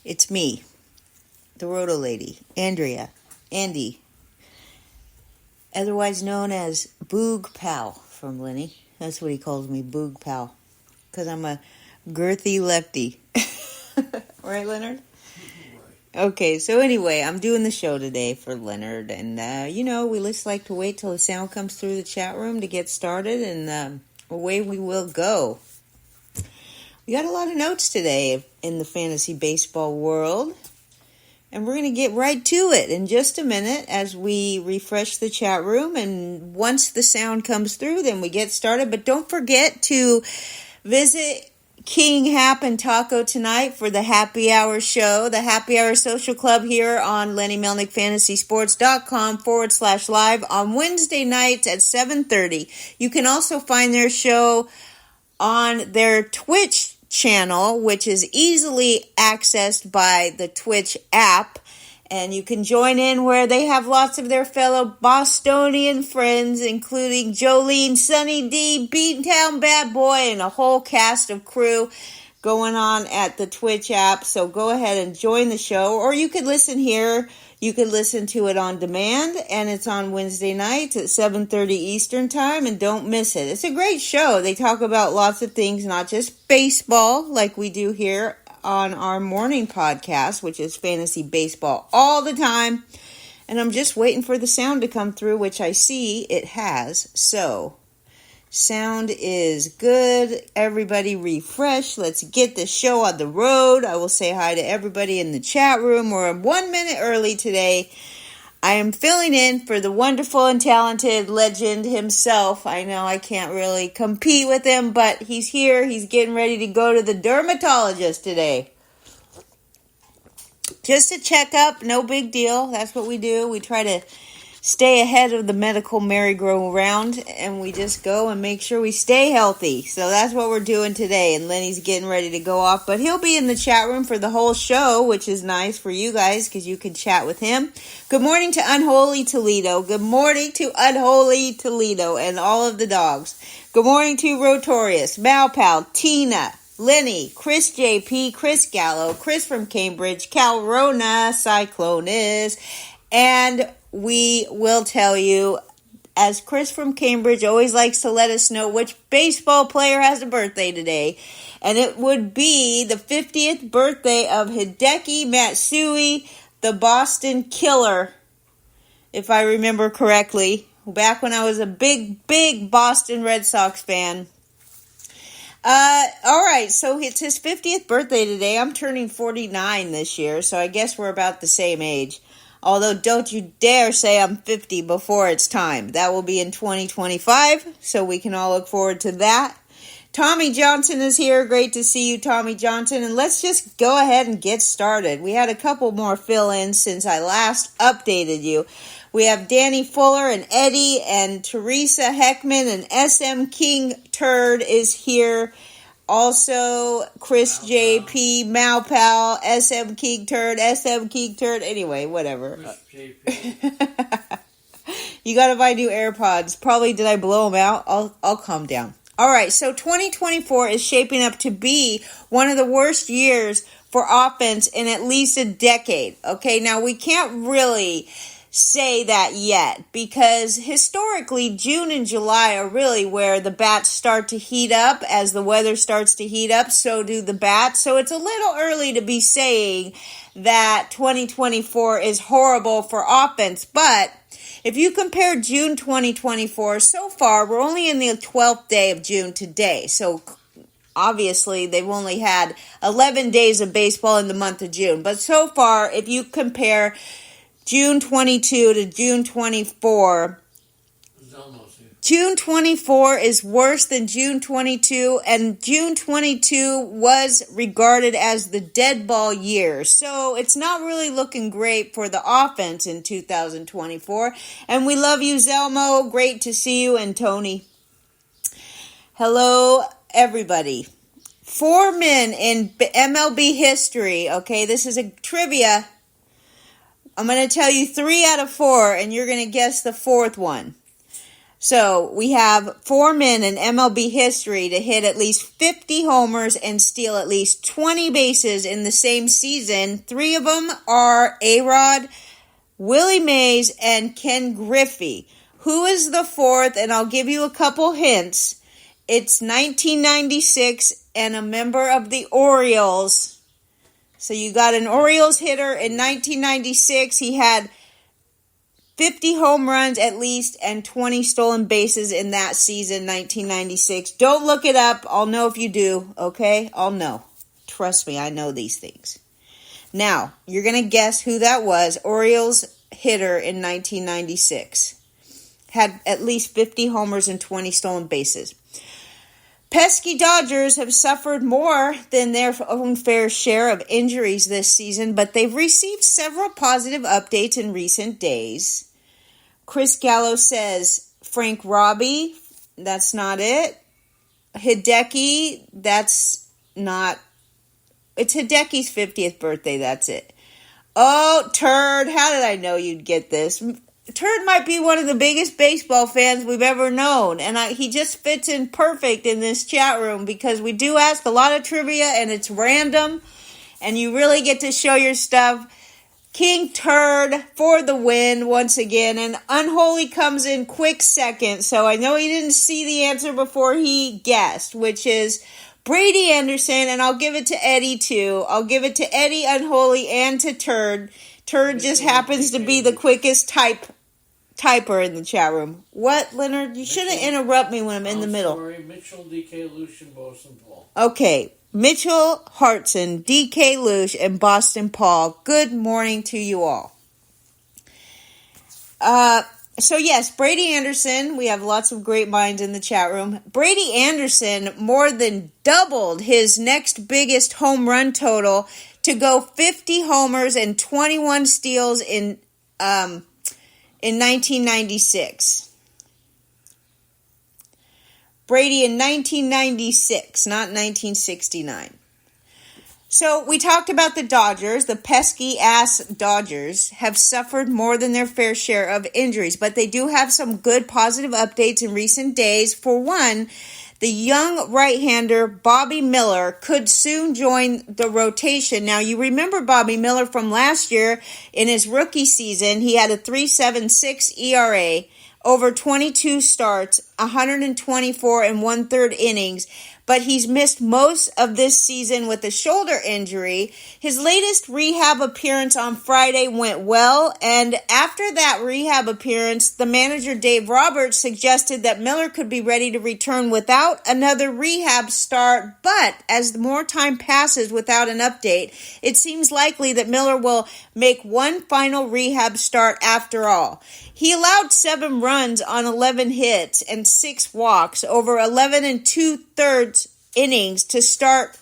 It's me, the Roto Lady, Andy, otherwise known as Boog Pal from Lenny. That's what he calls me, Boog Pal, because I'm a girthy lefty. Right, Leonard? Okay, so anyway, I'm doing the show today for Leonard, and we just like to wait till the sound comes through the chat room to get started, and away we will go. We got a lot of notes today in the fantasy baseball world, and we're going to get right to it in just a minute as we refresh the chat room, and once the sound comes through, then we get started. But don't forget to visit King Hap and Taco tonight for the Happy Hour show, the Happy Hour Social Club here on LennyMelnickFantasySports.com/live on Wednesday nights at 7:30. You can also find their show on their Twitch channel, which is easily accessed by the Twitch app, and you can join in where they have lots of their fellow Bostonian friends, including Jolene, Sunny D, Beantown Bad Boy, and a whole cast of crew going on at the Twitch app. So go ahead and join the show, or you could listen here. You could listen to it on demand, and it's on Wednesday nights at 7:30 Eastern Time, and don't miss it. It's a great show. They talk about lots of things, not just baseball like we do here on our morning podcast, which is fantasy baseball all the time. And I'm just waiting for the sound to come through, which I see it has. So, sound is good. Everybody refresh. Let's get the show on the road. I will say hi to everybody in the chat room. We're 1 minute early today. I am filling in for the wonderful and talented legend himself. I know I can't really compete with him, but he's here. He's getting ready to go to the dermatologist today. Just a checkup, no big deal. That's what we do. We try to stay ahead of the medical merry-go-round, and we just go and make sure we stay healthy. So that's what we're doing today, and Lenny's getting ready to go off. But he'll be in the chat room for the whole show, which is nice for you guys because you can chat with him. Good morning to Unholy Toledo. Good morning to Unholy Toledo and all of the dogs. Good morning to Rotorius, Malpal, Tina, Lenny, Chris JP, Chris Gallo, Chris from Cambridge, Cal Rona, Cyclonus, and we will tell you, as Chris from Cambridge always likes to let us know, which baseball player has a birthday today. And it would be the 50th birthday of Hideki Matsui, the Boston Killer, if I remember correctly, back when I was a big Boston Red Sox fan. All right, so it's his 50th birthday today. I'm turning 49 this year, so I guess we're about the same age. Although, don't you dare say I'm 50 before it's time. That will be in 2025, so we can all look forward to that. Tommy Johnson is here. Great to see you, Tommy Johnson. And let's just go ahead and get started. We had a couple more fill-ins since I last updated you. We have Danny Fuller and Eddie and Teresa Heckman, and SM King Turd is here. Also, Chris JP, Malpal, SM King Turd. Anyway, whatever. You gotta buy new AirPods. Probably did I blow them out? I'll calm down. All right, so 2024 is shaping up to be one of the worst years for offense in at least a decade. Okay, now we can't really say that yet because historically June and July are really where the bats start to heat up. As the weather starts to heat up, so do the bats. So it's a little early to be saying that 2024 is horrible for offense. But if you compare June 2024, so far we're only in the 12th day of June today. So obviously, they've only had 11 days of baseball in the month of June. But so far, if you compare June 22 to June 24, June 24 is worse than June 22, and June 22 was regarded as the dead ball year. So it's not really looking great for the offense in 2024. And we love you, Zelmo. Great to see you, and Tony. Hello, everybody. 4 men in MLB history. Okay, this is a trivia. I'm going to tell you 3 out of 4, and you're going to guess the 4th one. So we have 4 men in MLB history to hit at least 50 homers and steal at least 20 bases in the same season. 3 of them are A-Rod, Willie Mays, and Ken Griffey. Who is the 4th? And I'll give you a couple hints. It's 1996 and a member of the Orioles. So you got an Orioles hitter in 1996. He had 50 home runs at least and 20 stolen bases in that season, 1996. Don't look it up. I'll know if you do, okay? I'll know. Trust me, I know these things. Now, you're going to guess who that was. Orioles hitter in 1996. Had at least 50 homers and 20 stolen bases. Pesky Dodgers have suffered more than their own fair share of injuries this season, but they've received several positive updates in recent days. Chris Gallo says Frank Robbie, that's not it. Hideki, that's not. It's Hideki's 50th birthday, that's it. Oh, Turd, how did I know you'd get this? Turd might be one of the biggest baseball fans we've ever known, and he just fits in perfect in this chat room because we do ask a lot of trivia, and it's random, and you really get to show your stuff. King Turd for the win once again, and Unholy comes in quick second, so I know he didn't see the answer before he guessed, which is Brady Anderson, and I'll give it to Eddie too. I'll give it to Eddie, Unholy, and to Turd. Turd just happens to be the quickest typer in the chat room. What, Leonard? You shouldn't interrupt me when I'm in the middle. Sorry, Mitchell, DK, Lucian, Boston, Paul. Okay. Mitchell Hartson, DK Lush, and Boston Paul. Good morning to you all. So yes, Brady Anderson, we have lots of great minds in the chat room. Brady Anderson more than doubled his next biggest home run total to go 50 homers and 21 steals in 1996. Brady in 1996, not 1969. So we talked about the Dodgers. The pesky-ass Dodgers have suffered more than their fair share of injuries, but they do have some good positive updates in recent days. For one, the young right-hander Bobby Miller could soon join the rotation. Now, you remember Bobby Miller from last year in his rookie season. He had a 3.76 ERA, over 22 starts, 124 and one-third innings, but he's missed most of this season with a shoulder injury. His latest rehab appearance on Friday went well, and after that rehab appearance, the manager Dave Roberts suggested that Miller could be ready to return without another rehab start, but as more time passes without an update, it seems likely that Miller will make one final rehab start after all. He allowed 7 runs on 11 hits and 6 walks over 11 2/3 innings to start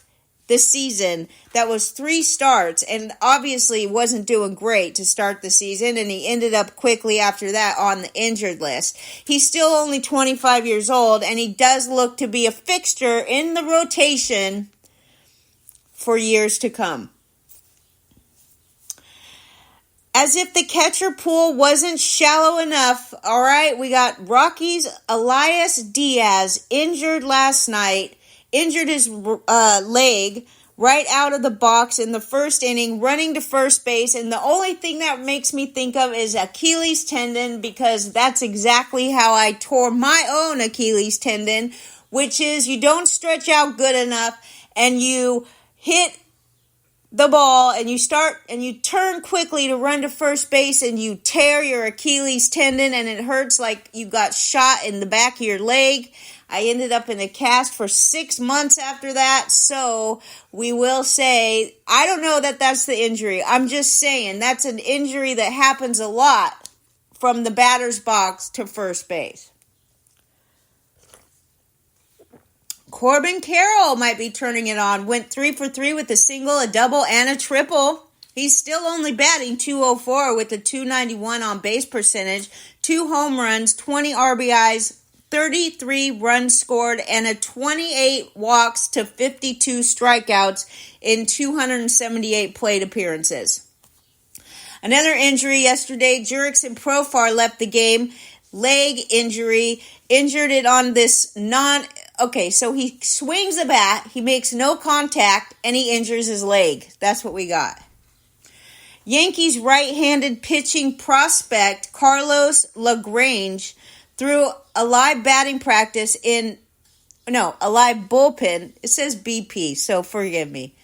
the season. That was 3 starts, and obviously wasn't doing great to start the season, and he ended up quickly after that on the injured list. He's still only 25 years old, and he does look to be a fixture in the rotation for years to come. As if the catcher pool wasn't shallow enough, all right, we got Rockies' Elias Diaz injured last night, injured his leg right out of the box in the first inning, running to first base, and the only thing that makes me think of is Achilles tendon, because that's exactly how I tore my own Achilles tendon, which is you don't stretch out good enough, and you hit the ball and you turn quickly to run to first base and you tear your Achilles tendon and it hurts like you got shot in the back of your leg. I ended up in a cast for 6 months after that, so we will say, I don't know that that's the injury. I'm just saying that's an injury that happens a lot from the batter's box to first base. Corbin Carroll might be turning it on. Went 3 for 3 with a single, a double, and a triple. He's still only batting .204 with a .291 on base percentage, 2 home runs, 20 RBIs, 33 runs scored, and a 28 walks to 52 strikeouts in 278 plate appearances. Another injury yesterday, Jurickson Profar left the game. leg injury, injured it on this so he swings the bat, he makes no contact, and he injures his leg. That's what we got. Yankees right-handed pitching prospect Carlos LaGrange threw a live batting practice a live bullpen. It says BP, so forgive me.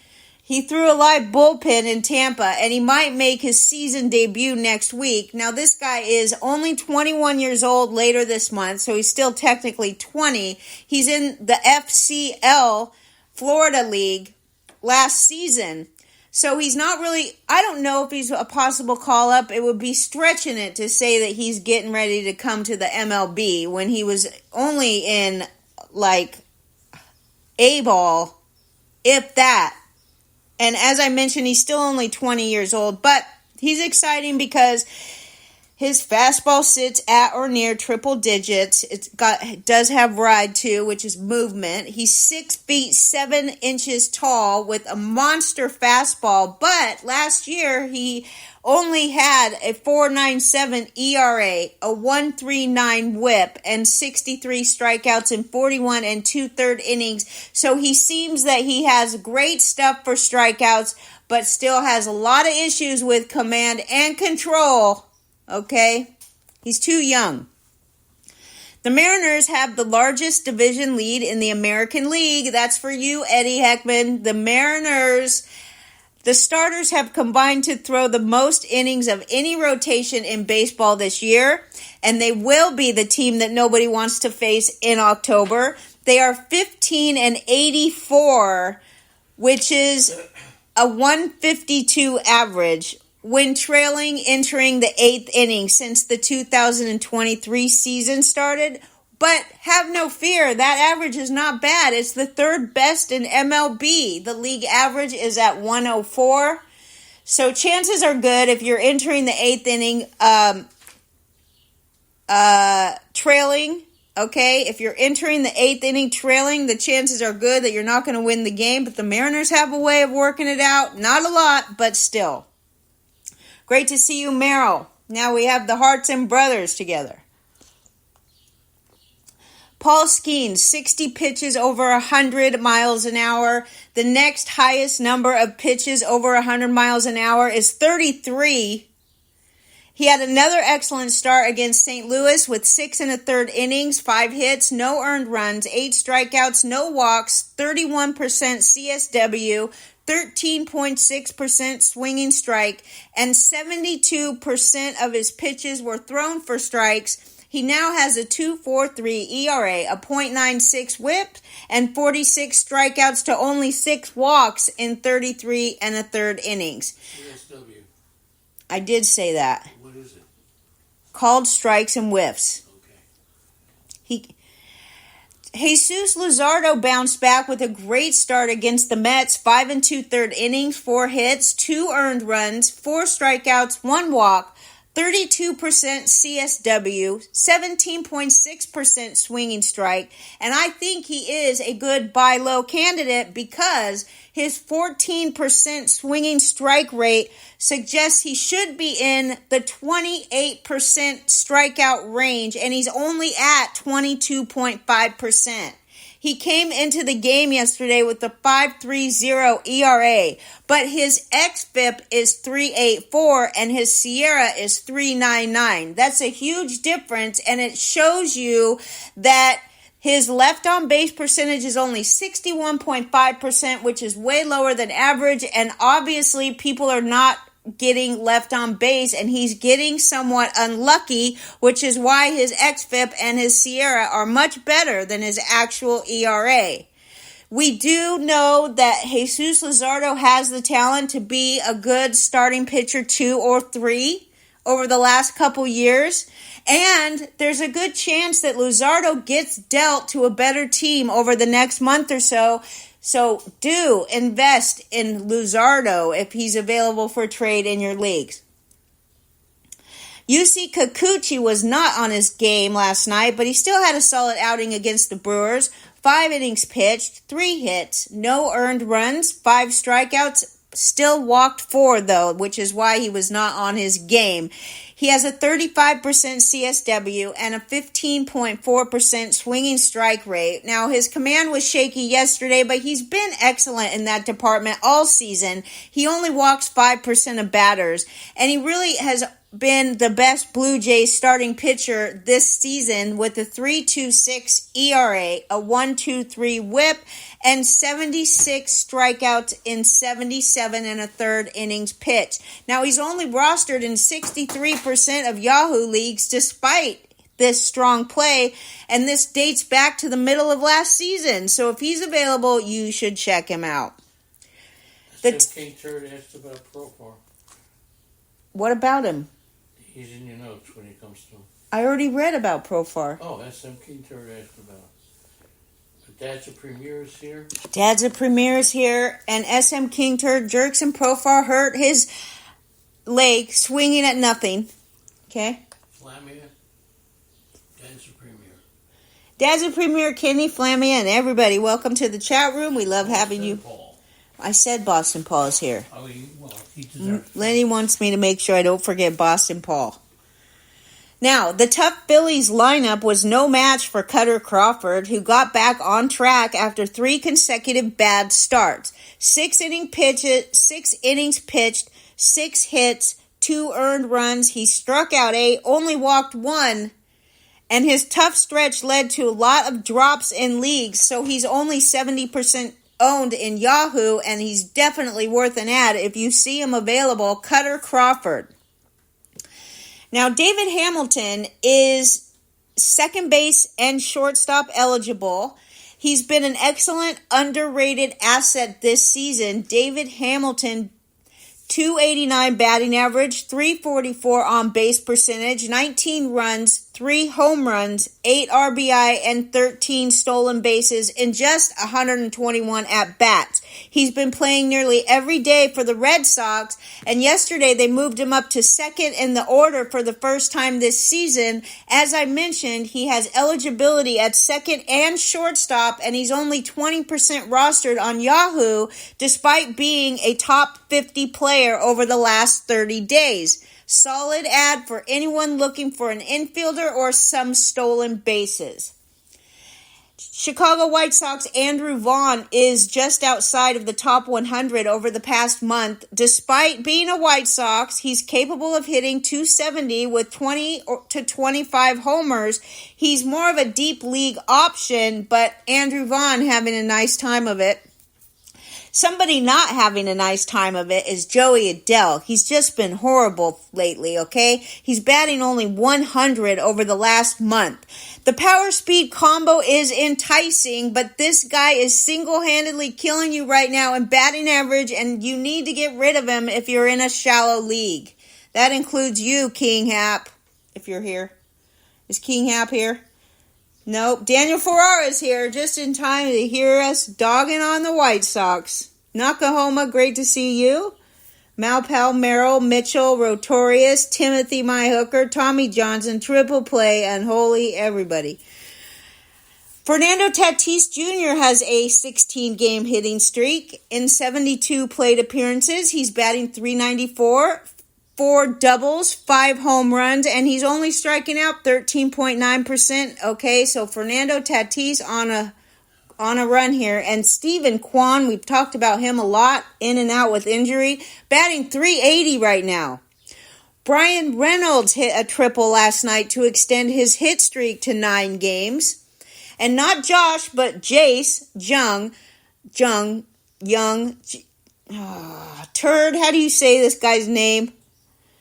He threw a live bullpen in Tampa, and he might make his season debut next week. Now, this guy is only 21 years old later this month, so he's still technically 20. He's in the FCL Florida League last season. So he's not really, I don't know if he's a possible call-up. It would be stretching it to say that he's getting ready to come to the MLB when he was only in, A-ball, if that. And as I mentioned, he's still only 20 years old, but he's exciting because his fastball sits at or near triple digits. It does have ride too, which is movement. He's 6 feet 7 inches tall with a monster fastball, but last year he only had a 4.97 ERA, a 1.39 whip, and 63 strikeouts in 41 and 2/3 innings. So he seems that he has great stuff for strikeouts, but still has a lot of issues with command and control. Okay? He's too young. The Mariners have the largest division lead in the American League. That's for you, Eddie Heckman. The starters have combined to throw the most innings of any rotation in baseball this year, and they will be the team that nobody wants to face in October. They are 15-84, which is a 152 average when trailing entering the 8th inning since the 2023 season started. But have no fear, that average is not bad. It's the 3rd best in MLB. The league average is at 104. So chances are good if you're entering the 8th inning trailing. Okay, if you're entering the 8th inning trailing, the chances are good that you're not going to win the game. But the Mariners have a way of working it out. Not a lot, but still. Great to see you, Merrill. Now we have the Hartson brothers together. Paul Skeens, 60 pitches over 100 miles an hour. The next highest number of pitches over 100 miles an hour is 33. He had another excellent start against St. Louis with 6 1/3 innings, 5 hits, no earned runs, 8 strikeouts, no walks, 31% CSW, 13.6% swinging strike, and 72% of his pitches were thrown for strikes. He now has a 2.43 ERA, a .96 whip, and 46 strikeouts to only 6 walks in 33 1/3 innings. CSW. I did say that. What is it? Called strikes and whiffs. Okay. Jesus Luzardo bounced back with a great start against the Mets. 5 2/3 innings, 4 hits, 2 earned runs, 4 strikeouts, 1 walk. 32% CSW, 17.6% swinging strike, and I think he is a good buy low candidate because his 14% swinging strike rate suggests he should be in the 28% strikeout range, and he's only at 22.5%. He came into the game yesterday with a 5.30 ERA, but his xFIP is 3.84 and his Sierra is 3.99. That's a huge difference, and it shows you that his left on base percentage is only 61.5%, which is way lower than average, and obviously people are not getting left on base, and he's getting somewhat unlucky, which is why his xFIP and his Sierra are much better than his actual ERA. We do know that Jesus Luzardo has the talent to be a good starting pitcher 2 or 3 over the last couple years, and there's a good chance that Luzardo gets dealt to a better team over the next month or so. So do invest in Luzardo if he's available for trade in your leagues. Yusei Kikuchi was not on his game last night, but he still had a solid outing against the Brewers. 5 innings pitched, 3 hits, no earned runs, 5 strikeouts, still walked 4 though, which is why he was not on his game. He has a 35% CSW and a 15.4% swinging strike rate. Now, his command was shaky yesterday, but he's been excellent in that department all season. He only walks 5% of batters, and he really has been the best Blue Jays starting pitcher this season with a 3.26 ERA, a 1.23 WHIP, and 76 strikeouts in 77 and a third innings pitched. Now, he's only rostered in 63% of Yahoo leagues despite this strong play, and this dates back to the middle of last season. So if he's available, you should check him out. King Turd asked about Profar. What about him? He's in your notes when he comes to him. I already read about Profar. Oh, SM King Turd asked about. But Dad's a Premier is here. Dad's a Premier is here, and SM King Turd jerks and Profar hurt his leg swinging at nothing. Okay? Flamia. Dad's a Premier. Dad's a Premier, Kenny, Flamia, and everybody. Welcome to the chat room. We love having you. Paul. I said Boston Paul is here. Oh, he deserves it. Lenny wants me to make sure I don't forget Boston Paul. Now, the tough Phillies lineup was no match for Cutter Crawford, who got back on track after 3 consecutive bad starts. 6 innings pitched, 6 hits, 2 earned runs. He struck out 8, only walked 1, and his tough stretch led to a lot of drops in leagues, so he's only 70% owned in Yahoo, and he's definitely worth an ad if you see him available. Cutter Crawford. Now, David Hamilton is second base and shortstop eligible. He's been an excellent, underrated asset this season. David Hamilton, 289 batting average, 344 on base percentage, 19 runs, 3 home runs, 8 RBI, and 13 stolen bases in just 121 at-bats. He's been playing nearly every day for the Red Sox, and yesterday they moved him up to second in the order for the first time this season. As I mentioned, he has eligibility at second and shortstop, and he's only 20% rostered on Yahoo, despite being a top 50 player over the last 30 days. Solid ad for anyone looking for an infielder or some stolen bases. Chicago White Sox Andrew Vaughn is just outside of the top 100 over the past month. Despite being a White Sox, he's capable of hitting .270 with 20 to 25 homers. He's more of a deep league option, but Andrew Vaughn having a nice time of it. Somebody not having a nice time of it is Joey Adele. He's just been horrible lately, okay? He's batting only 100 over the last month. The power speed combo is enticing, but this guy is single-handedly killing you right now in batting average, and you need to get rid of him if you're in a shallow league. That includes you, King Hap, if you're here. Is King Hap here? Nope. Daniel Ferrara is here just in time to hear us dogging on the White Sox. Nakahoma, great to see you. Malpal, Merrill, Mitchell, Rotorius, Timothy, my hooker, Tommy Johnson, Triple Play, and holy everybody. Fernando Tatis Jr. has a 16-game hitting streak. In 72 plate appearances, he's batting .394, 4 doubles, 5 home runs, and he's only striking out 13.9%. Okay, so Fernando Tatis on a run here. And Steven Kwan, we've talked about him a lot, in and out with injury, batting .380 right now. Brian Reynolds hit a triple last night to extend his hit streak to 9 games. And not Josh, but Jace Turd, how do you say this guy's name?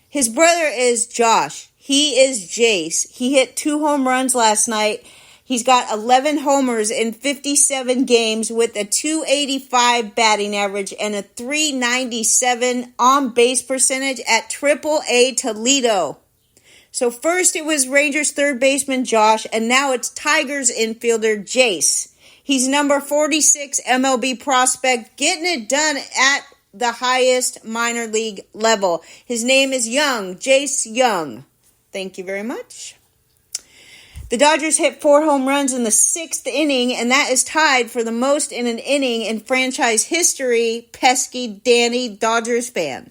His brother is Josh. He is Jace. He hit 2 home runs last night. He's got 11 homers in 57 games with a .285 batting average and a .397 on-base percentage at AAA Toledo. So first it was Rangers third baseman Josh, and now it's Tigers infielder Jace. He's number 46 MLB prospect, getting it done at the highest minor league level. His name is Young, Jace Young. Thank you very much. The Dodgers hit 4 home runs in the 6th inning, and that is tied for the most in an inning in franchise history. Pesky Danny, Dodgers fan.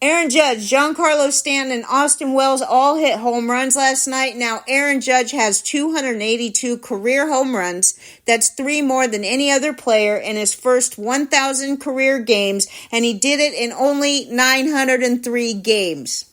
Aaron Judge, Giancarlo Stanton, and Austin Wells all hit home runs last night. Now, Aaron Judge has 282 career home runs. That's 3 more than any other player in his first 1,000 career games, and he did it in only 903 games.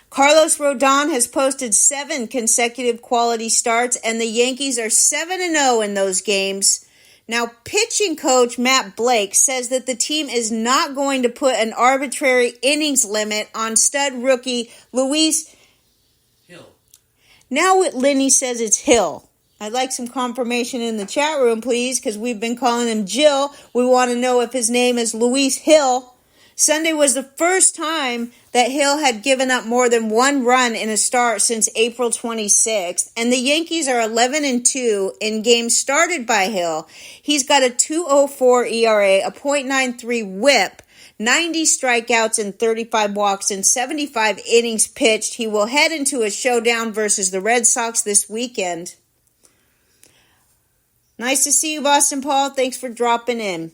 Carlos Rodon has posted 7 consecutive quality starts, and the Yankees are 7-0 in those games. Now, pitching coach Matt Blake says that the team is not going to put an arbitrary innings limit on stud rookie Luis Hill. Now Lenny says it's Hill. I'd like some confirmation in the chat room, please, because we've been calling him Jill. We want to know if his name is Luis Hill. Sunday was the first time that Hill had given up more than 1 run in a start since April 26th, and the Yankees are 11-2 in games started by Hill. He's got a 2.04 ERA, a .93 WHIP, 90 strikeouts and 35 walks in 75 innings pitched. He will head into a showdown versus the Red Sox this weekend. Nice to see you, Boston Paul. Thanks for dropping in.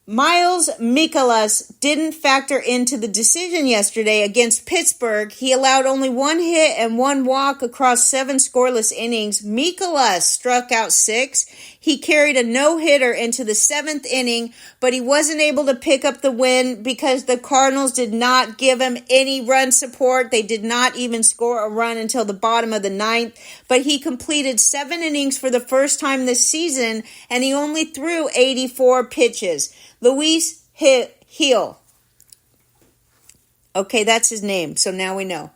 Miles Mikolas didn't factor into the decision yesterday against Pittsburgh. He allowed only 1 hit and 1 walk across 7 scoreless innings. Mikolas struck out 6. He carried a no-hitter into the 7th inning, but he wasn't able to pick up the win because the Cardinals did not give him any run support. They did not even score a run until the bottom of the 9th, but he completed 7 innings for the first time this season, and he only threw 84 pitches. Luis Hill. Okay, that's his name, so now we know.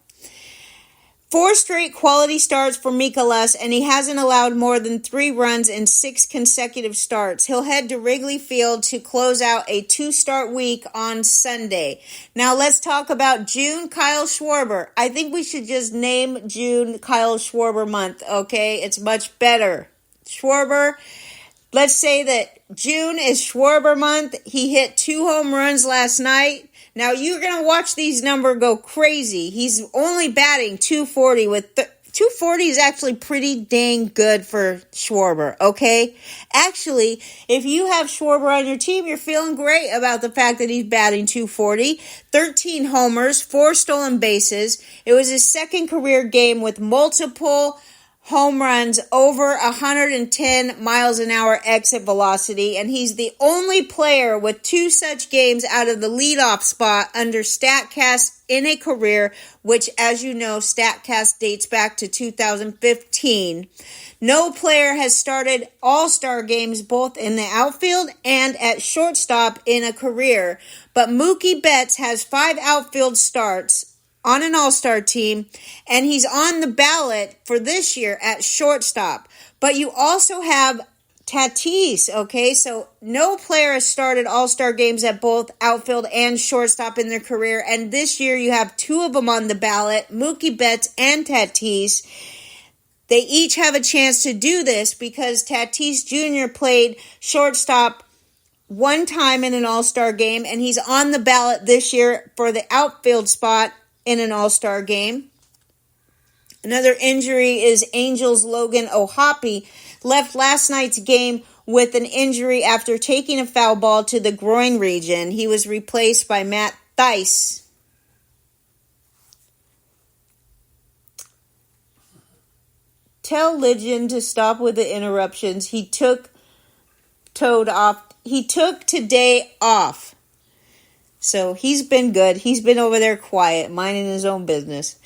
4 straight quality starts for Mikolas, and he hasn't allowed more than 3 runs in 6 consecutive starts. He'll head to Wrigley Field to close out a 2-start week on Sunday. Now let's talk about June Kyle Schwarber. I think we should just name June Kyle Schwarber month, okay? It's much better. Schwarber, let's say that June is Schwarber month. He hit 2 home runs last night. Now, you're going to watch these numbers go crazy. He's only batting .240 with .240 is actually pretty dang good for Schwarber, okay? Actually, if you have Schwarber on your team, you're feeling great about the fact that he's batting .240. 13 homers, 4 stolen bases. It was his second career game with multiple home runs over 110 miles an hour exit velocity, and he's the only player with 2 such games out of the leadoff spot under StatCast in a career, which, as you know, StatCast dates back to 2015. No player has started all-star games both in the outfield and at shortstop in a career, but Mookie Betts has 5 outfield starts on an all-star team, and he's on the ballot for this year at shortstop. But you also have Tatis, okay? So no player has started all-star games at both outfield and shortstop in their career, and this year you have 2 of them on the ballot, Mookie Betts and Tatis. They each have a chance to do this because Tatis Jr. played shortstop 1 time in an all-star game, and he's on the ballot this year for the outfield spot in an all-star game. Another injury is Angels' Logan O'Hoppe left last night's game with an injury after taking a foul ball to the groin region. He was replaced by Matt Thaiss. Tell Legend to stop with the interruptions. He took today off. So he's been good. He's been over there quiet, minding his own business.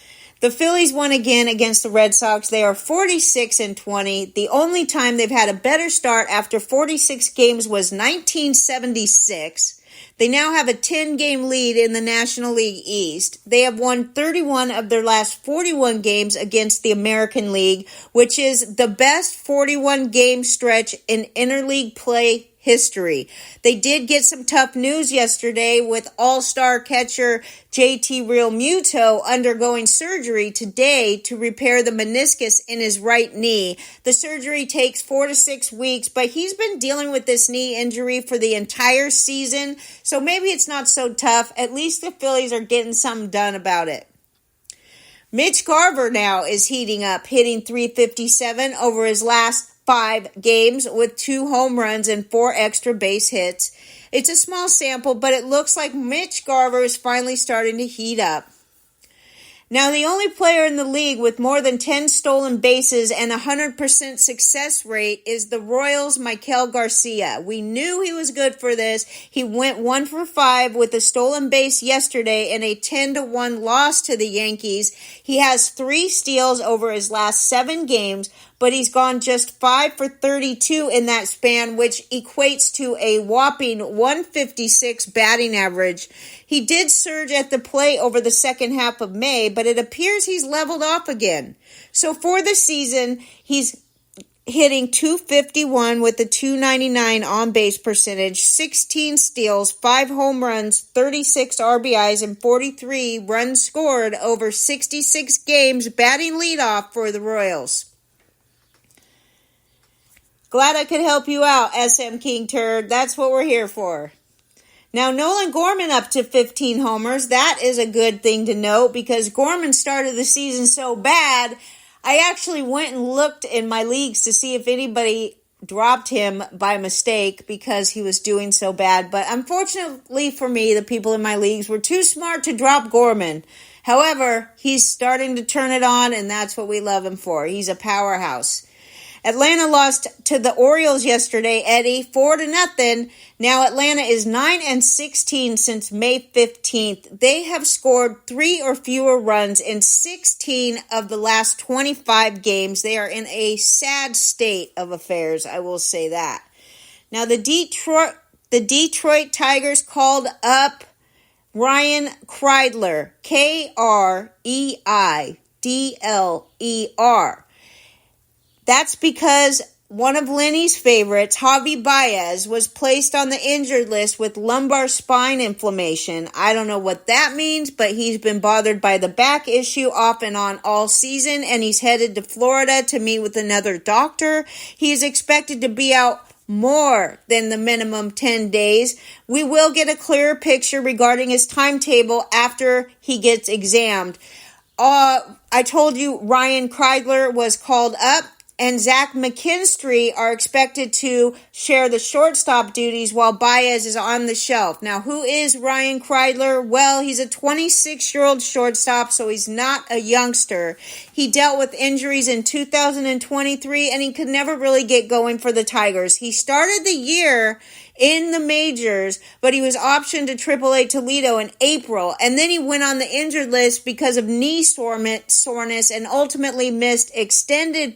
The Phillies won again against the Red Sox. They are 46-20. The only time they've had a better start after 46 games was 1976. They now have a 10-game lead in the National League East. They have won 31 of their last 41 games against the American League, which is the best 41-game stretch in interleague play history. They did get some tough news yesterday with all-star catcher JT Realmuto undergoing surgery today to repair the meniscus in his right knee. The surgery takes 4 to 6 weeks, but he's been dealing with this knee injury for the entire season, so maybe it's not so tough. At least the Phillies are getting something done about it. Mitch Garver now is heating up, hitting .357 over his last 5 games with 2 home runs and 4 extra base hits. It's a small sample, but it looks like Mitch Garver is finally starting to heat up. Now, the only player in the league with more than 10 stolen bases and 100% success rate is the Royals' Maikel Garcia. We knew he was good for this. He went 1 for 5 with a stolen base yesterday in a 10-1 loss to the Yankees. He has 3 steals over his last 7 games, but he's gone just 5 for 32 in that span, which equates to a whopping 156 batting average. He did surge at the plate over the second half of May, but it appears he's leveled off again. So for the season, he's hitting .251 with a .299 on-base percentage, 16 steals, 5 home runs, 36 RBIs, and 43 runs scored over 66 games, batting leadoff for the Royals. Glad I could help you out, SM King Turd. That's what we're here for. Now, Nolan Gorman up to 15 homers. That is a good thing to note because Gorman started the season so bad, I actually went and looked in my leagues to see if anybody dropped him by mistake because he was doing so bad. But unfortunately for me, the people in my leagues were too smart to drop Gorman. However, he's starting to turn it on, and that's what we love him for. He's a powerhouse. Atlanta lost to the Orioles yesterday, Eddie, 4-0. Now Atlanta is 9-16 since May 15th. They have scored 3 or fewer runs in 16 of the last 25 games. They are in a sad state of affairs, I will say that. Now the Detroit Tigers called up Ryan Kreidler, Kreidler. That's because one of Lenny's favorites, Javi Baez, was placed on the injured list with lumbar spine inflammation. I don't know what that means, but he's been bothered by the back issue off and on all season, and he's headed to Florida to meet with another doctor. He is expected to be out more than the minimum 10 days. We will get a clearer picture regarding his timetable after he gets examined. I told you Ryan Kreidler was called up, and Zach McKinstry are expected to share the shortstop duties while Baez is on the shelf. Now, who is Ryan Kreidler? Well, he's a 26-year-old shortstop, so he's not a youngster. He dealt with injuries in 2023, and he could never really get going for the Tigers. He started the year in the majors, but he was optioned to AAA Toledo in April, and then he went on the injured list because of knee soreness and ultimately missed extended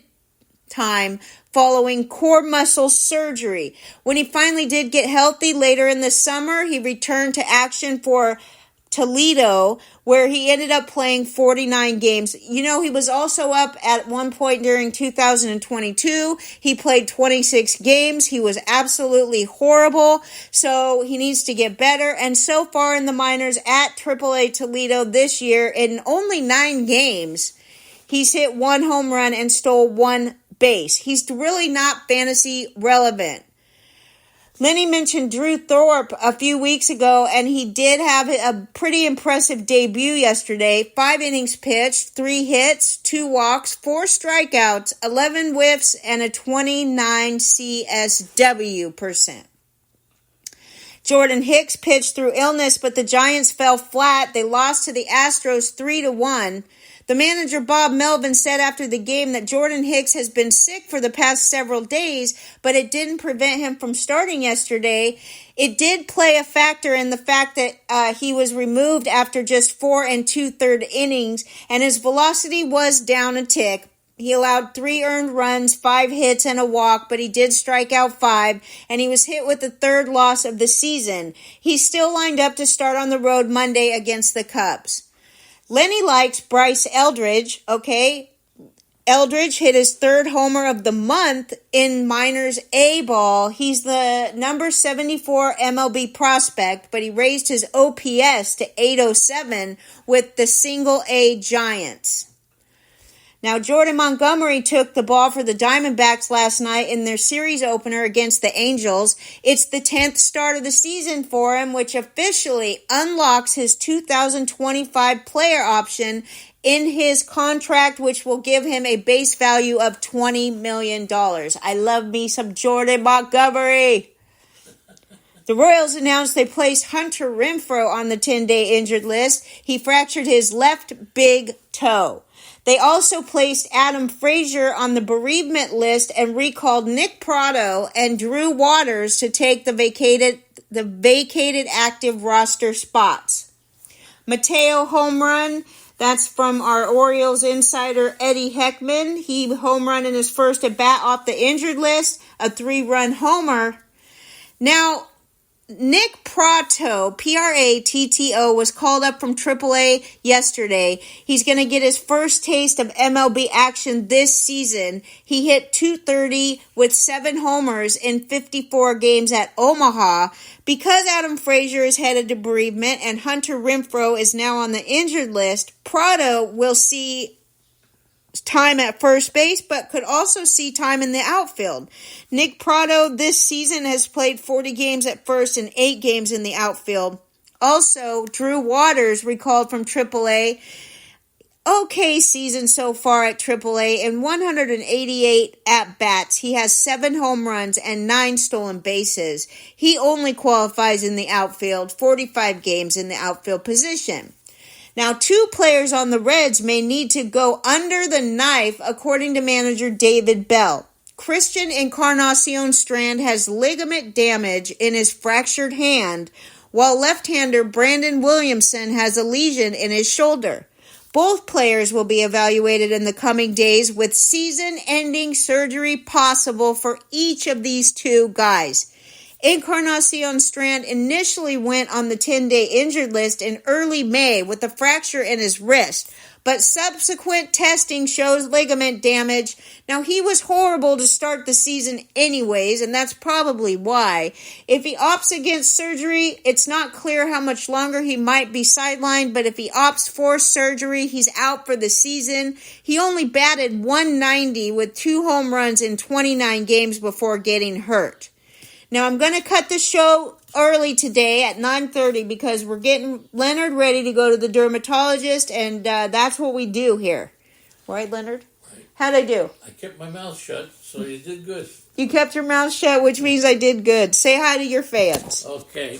time following core muscle surgery. When he finally did get healthy later in the summer, he returned to action for Toledo, where he ended up playing 49 games. You know, he was also up at one point during 2022. He played 26 games. He was absolutely horrible, so he needs to get better. And so far in the minors at AAA Toledo this year, in only 9 games, he's hit 1 home run and stole 1 base. He's really not fantasy relevant. Lenny mentioned Drew Thorpe a few weeks ago, and he did have a pretty impressive debut yesterday. 5 innings pitched, 3 hits, 2 walks, 4 strikeouts, 11 whiffs, and a 29 CSW percent. Jordan Hicks pitched through illness, but the Giants fell flat. They lost to the Astros 3-1. The manager, Bob Melvin, said after the game that Jordan Hicks has been sick for the past several days, but it didn't prevent him from starting yesterday. It did play a factor in the fact that he was removed after just 4 2/3 innings, and his velocity was down a tick. He allowed 3 earned runs, 5 hits, and a walk, but he did strike out 5, and he was hit with the 3rd loss of the season. He's still lined up to start on the road Monday against the Cubs. Lenny likes Bryce Eldridge, okay? Eldridge hit his 3rd homer of the month in minors A ball. He's the number 74 MLB prospect, but he raised his OPS to 807 with the single A Giants. Now, Jordan Montgomery took the ball for the Diamondbacks last night in their series opener against the Angels. It's the 10th start of the season for him, which officially unlocks his 2025 player option in his contract, which will give him a base value of $20 million. I love me some Jordan Montgomery. The Royals announced they placed Hunter Renfroe on the 10-day injured list. He fractured his left big toe. They also placed Adam Frazier on the bereavement list and recalled Nick Pratto and Drew Waters to take the vacated active roster spots. Mateo home run, that's from our Orioles insider Eddie Heckman. He home run in his first at bat off the injured list, a 3-run homer. Now, Nick Pratto, Pratto, was called up from AAA yesterday. He's going to get his first taste of MLB action this season. He hit .230 with 7 homers in 54 games at Omaha. Because Adam Frazier is headed to bereavement and Hunter Renfroe is now on the injured list, Pratto will see time at first base, but could also see time in the outfield. Nick Pratto this season has played 40 games at first and 8 games in the outfield. Also, Drew Waters, recalled from AAA, okay season so far at AAA. In 188 at-bats, he has 7 home runs and 9 stolen bases. He only qualifies in the outfield, 45 games in the outfield position. Now, 2 players on the Reds may need to go under the knife, according to manager David Bell. Christian Encarnacion Strand has ligament damage in his fractured hand, while left-hander Brandon Williamson has a lesion in his shoulder. Both players will be evaluated in the coming days, with season-ending surgery possible for each of these 2 guys. Encarnacion Strand initially went on the 10-day injured list in early May with a fracture in his wrist, but subsequent testing shows ligament damage. Now, he was horrible to start the season anyways, and that's probably why. If he opts against surgery, it's not clear how much longer he might be sidelined, but if he opts for surgery, he's out for the season. He only batted .190 with 2 home runs in 29 games before getting hurt. Now, I'm going to cut the show early today at 9:30 because we're getting Leonard ready to go to the dermatologist, and that's what we do here. Right, Leonard? Right. How'd I do? I kept my mouth shut, so you did good. You kept your mouth shut, which means I did good. Say hi to your fans. Okay.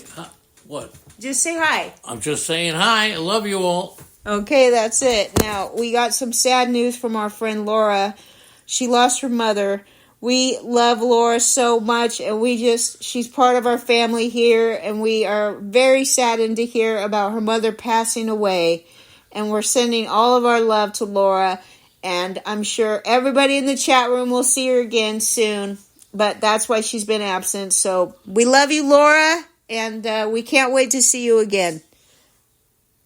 What? Just say hi. I'm just saying hi. I love you all. Okay, that's it. Now, we got some sad news from our friend Laura. She lost her mother. We love Laura so much, and she's part of our family here, and we are very saddened to hear about her mother passing away. And we're sending all of our love to Laura, and I'm sure everybody in the chat room will see her again soon, but that's why she's been absent. So we love you, Laura, and we can't wait to see you again.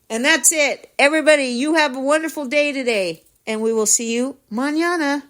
And that's it. Everybody, you have a wonderful day today, and we will see you mañana.